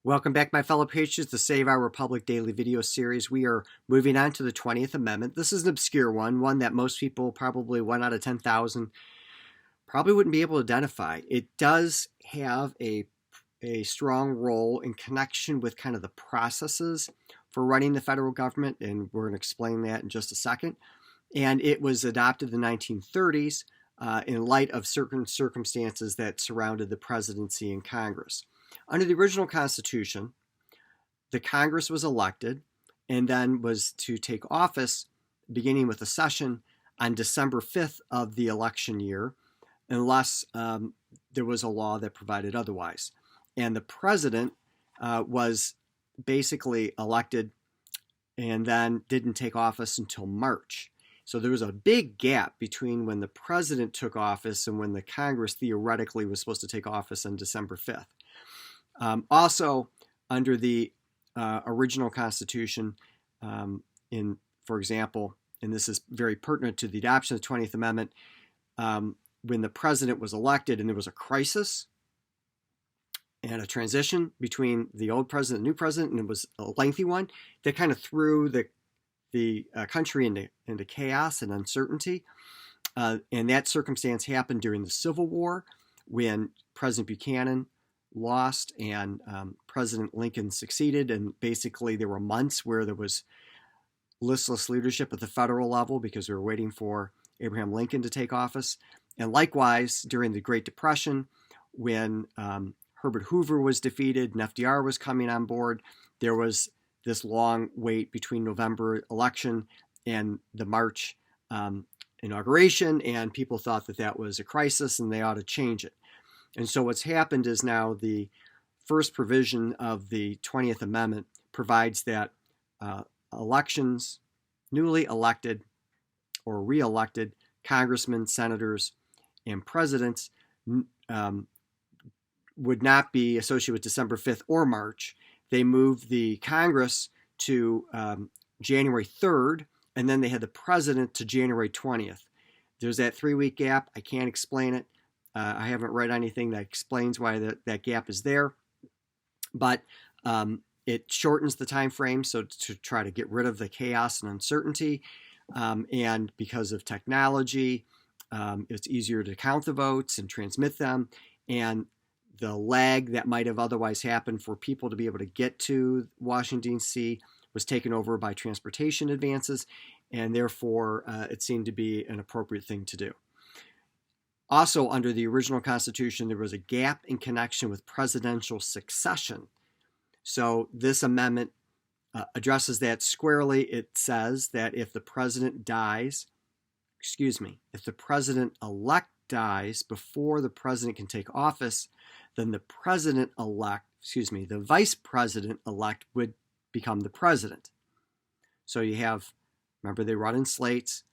Welcome back, my fellow patriots, to Save Our Republic daily video series. We are moving on to the 20th Amendment. This is an obscure one that most people, probably 1 out of 10,000, probably wouldn't be able to identify. It does have a strong role in connection with kind of the processes for running the federal government, and we're going to explain that in just a second. And it was adopted in the 1930s in light of certain circumstances that surrounded the presidency and Congress. Under the original Constitution, the Congress was elected and then was to take office beginning with a session on December 5th of the election year, unless there was a law that provided otherwise. And the president was basically elected and then didn't take office until March. So there was a big gap between when the president took office and when the Congress theoretically was supposed to take office on December 5th. Also, under the original Constitution, for example, and this is very pertinent to the adoption of the 20th Amendment, when the president was elected and there was a crisis and a transition between the old president and the new president, and it was a lengthy one, that kind of threw the country into chaos and uncertainty. And that circumstance happened during the Civil War when President Buchanan lost and President Lincoln succeeded, and basically there were months where there was listless leadership at the federal level because we were waiting for Abraham Lincoln to take office. And likewise, during the Great Depression, when Herbert Hoover was defeated and FDR was coming on board, there was this long wait between November election and the March inauguration, and people thought that that was a crisis and they ought to change it. And so what's happened is now the first provision of the 20th Amendment provides that elections, newly elected or re-elected congressmen, senators, and presidents would not be associated with December 5th or March. They moved the Congress to January 3rd, and then they had the president to January 20th. There's that 3-week gap. I can't explain it. I haven't read anything that explains why that gap is there, but it shortens the time frame so to try to get rid of the chaos and uncertainty, and because of technology, it's easier to count the votes and transmit them, and the lag that might have otherwise happened for people to be able to get to Washington, D.C. was taken over by transportation advances, and therefore it seemed to be an appropriate thing to do. Also, under the original Constitution, there was a gap in connection with presidential succession. So this amendment addresses that squarely. It says that if the president dies, if the president-elect dies before the president can take office, then the the vice president-elect would become the president. So you have, remember, they run in slates.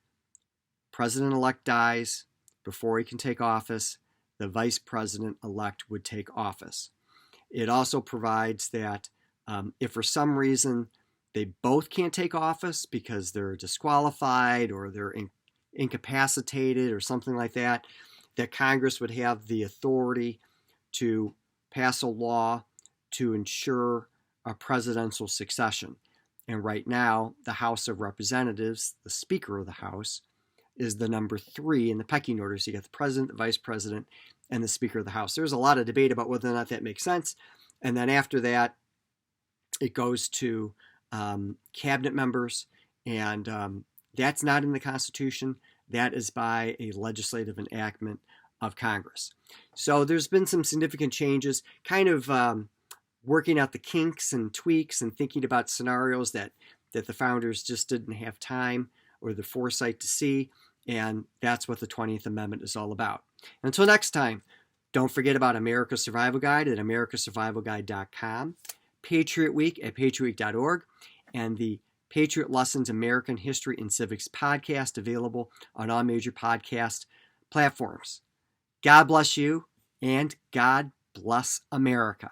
President-elect dies before he can take office, the vice president-elect would take office. It also provides that if for some reason they both can't take office because they're disqualified or they're incapacitated or something like that, that Congress would have the authority to pass a law to ensure a presidential succession. And right now, the House of Representatives, the Speaker of the House, is the number 3 in the pecking order. So you got the president, the vice president, and the Speaker of the House. There's a lot of debate about whether or not that makes sense. And then after that, it goes to cabinet members, and that's not in the Constitution. That is by a legislative enactment of Congress. So there's been some significant changes, kind of working out the kinks and tweaks and thinking about scenarios that the founders just didn't have time or the foresight to see, and that's what the 20th Amendment is all about. Until next time, don't forget about America's Survival Guide at americasurvivalguide.com, Patriot Week at patriotweek.org, and the Patriot Lessons American History and Civics podcast available on all major podcast platforms. God bless you, and God bless America.